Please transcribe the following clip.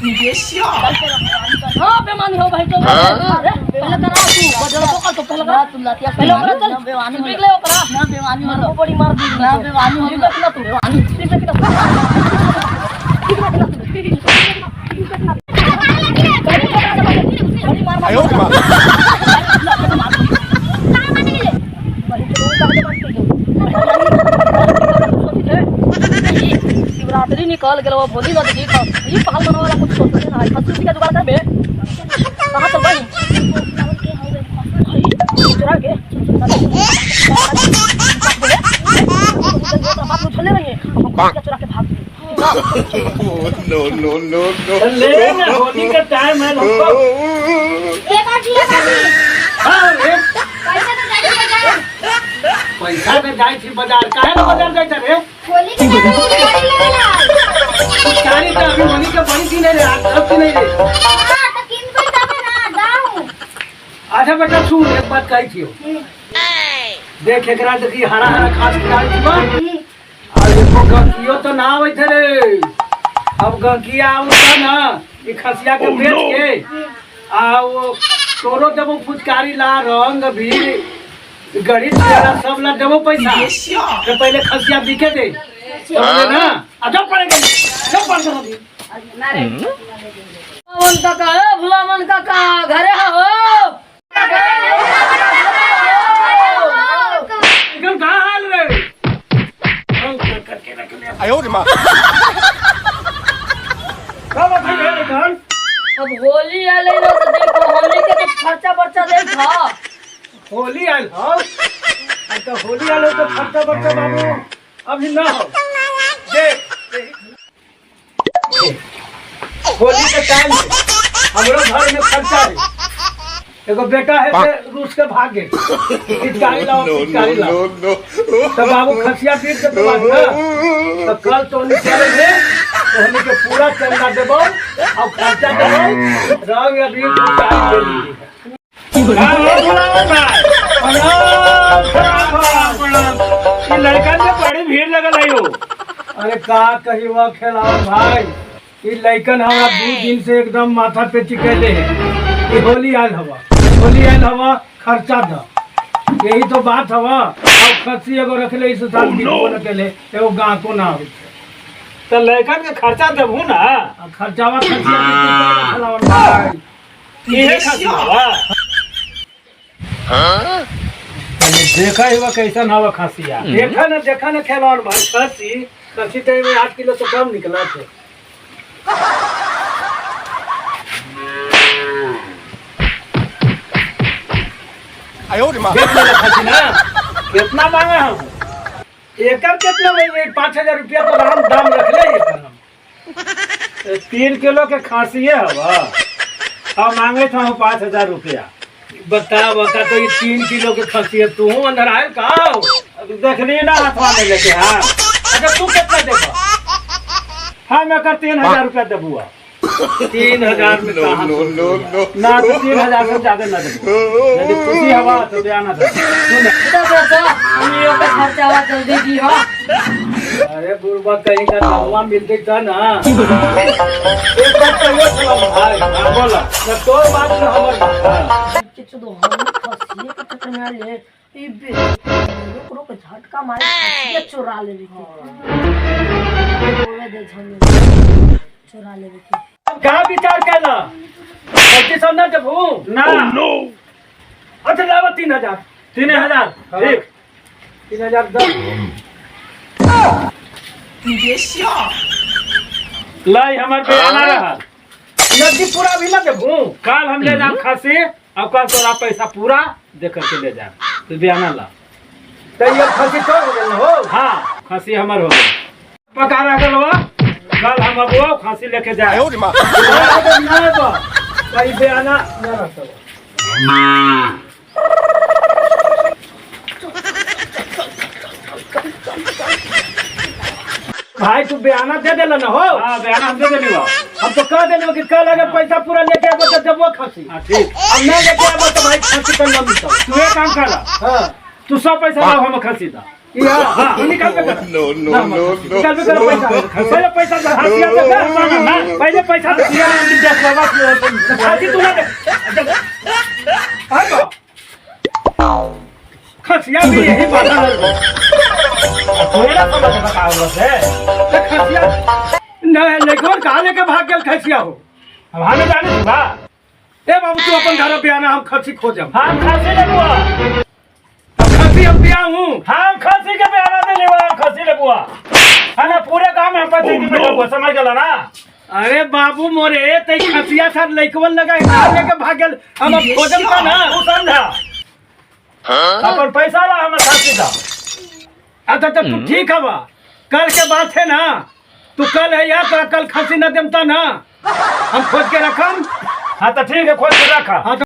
你别笑。बेमानी हो भाई तो अरे पहले करा तू बजल तो कर तो पहले करा तू लातिया पहले करा चल बेमानी हो ले करा ना बेमानी हो बड़ी मार दी ना बेमानी हो ना तू बेमानी आयो मां शिवरात्रि निकल गेलो भोली ना देखी ई पाल बनवा वाला कुछ सोच ना खसी का जुगाड़ करबे कहां चल भाई चुरा के बात चले रही है चुरा के भाग नो नो नो नो ले ना होली का टाइम है लोग एक आजी हां रे पैसा तो जाई बाजार पैसा में जाई थी बाजार काहे ना बाजार जाई रे होली के टाइम में लेला चारी तो अभी होली के बड़ी दिन है आज अब की नहीं रे हां तो किन पे तब ना जाऊं अच्छा बेटा सुन एक बात कही थी देख एकरा देखी हरा हरा खास खिलाई थी बा और देखो गंकियो तो ना आवे थे रे अब गंकिया आवता ना ई खसिया के बेच के आ वो तोरो देबो फुचकारी ला रंग भी गड़ी तेरा सब ला देबो पैसा तो पहले खसिया बिके दे समझे ना अजब पड़ेगा जब पड़ जाओ भुलामन काका ए भुलामन काका घरे हो एकदम कहां हाल रे आयो मां कब भाई रे घर अब होली आले ना तो देखो होली के तो खर्चा बर्चा देखा होली आयल हो तो होली आलो तो खर्चा बर्चा बाबू अभी ना हो देख होली के टाइम हमरो घर में खर्चा है एगो बेटा है से रूस के भाग गए पिचकारी लाओ पिचकारी लाओ तो बाबू खसिया पीट के तो बात ना तो कल तो नहीं चलेंगे तो हम के पूरा चंदा देबो और खर्चा देबो रंग अभी पिचकारी ले लीजिए लड़का में बड़ी भीड़ लगल है यो अरे का कही वो खेलाओ भाई ये लड़कन हमारा 2 दिन से एकदम माथा पे टिकेले है ये होली आयल हवा खर्चा द यही तो बात हवा और खसी एगो रखले इस साल की न केले एगो गां को ना होई तो लड़कन के खर्चा देबू ना खर्चावा खसिया के खेलाओ भाई ये खसिया देखा ही कैसा हवा खसिया देखा ना खेलौन भाई खसी टाइम में 8 किलो तो कम निकला थे आयो मां खसी ना कितना मांगा हम एकड़ कितना में 5000 रुपया तो हम दाम रख ले 3 किलो के खांसी हवा अब मांगे था 5000 रुपया बता तो ये 3 किलो के खसी है तू अंदर आयल का देखनी ना हाथवा में लेके हाँ अच्छा तू कितना देगा हाँ मैं कर 3000 रुपया देबुआ 3000 में ना तो 3000 से ज्यादा ना देबो यदि खुशी हवा तो बयाना दे सुन बेटा हम ये का खर्चा हुआ जल्दी दी हो अरे बुरबा कहीं का दवा मिलते था ना एक बात तो ये चलो भाई बोला ना तो बात ना हमर चिच दो हम खसी के चटना ले ई बे रोक झटका मारे ये चुरा ले लेके ओवे दे झन चुरा ले लेके अब कहां विचार कैला बच्चे सब ना जब हूं ना नो अच्छा लावा 3000 ठीक 3000 दो 你别笑。 लाई हमार पे आना रहा नदी पूरा भी ना देबू काल हम ले जाम खासी अब कल तोरा पैसा पूरा दे करके ले जा तो बयाना ला तो ये खासी तो हो गल हो हां खासी हमर हो गल पका रह गल हो कल हम अब वो खासी लेके जाए आयो मां ना तो भाई बयाना ना रखो भाई तू बयाना दे देला ना हो हां बयाना हम दे देली हो हम तो कह देली कि कल अगर पैसा पूरा लेके आबो तो देबो खासी हां ठीक अब ना लेके आबो तो भाई खासी कर ना मिलता तू एक काम कर हां तू सब पैसा ला हम खासी दा या हां निकाल के नो नो नो निकाल के पैसा पहले पैसा हासिया से ना पहले पैसा तो दिया खासी तू ना दे खसिया भी यही बात है थोड़ा समझ में काम है खसिया नहीं लेकिन कहाँ लेके भाग गया खसिया हो अब हमें जाने दूंगा ए बाबू तू अपन घर पे आना हम खसी खोजम हम खसी लगुआ खसी हम पिया हूँ हम खसी के पे आना देने वाला खसी लगुआ है ना पूरे काम में पति की बेटा समझ गया ना अरे बाबू मोरे ते खसिया सर लइकवन लगा घर लेके भाग गया हम अब खोजम का ना तू समझा अपन पैसा ला हमें खसी दा अच्छा तो तू ठीक हवा कल के बात है ना तू कल है यार तो कल खसी न देमता ना हम खोज के रखम हाँ तो ठीक है खोज के रखा हाँ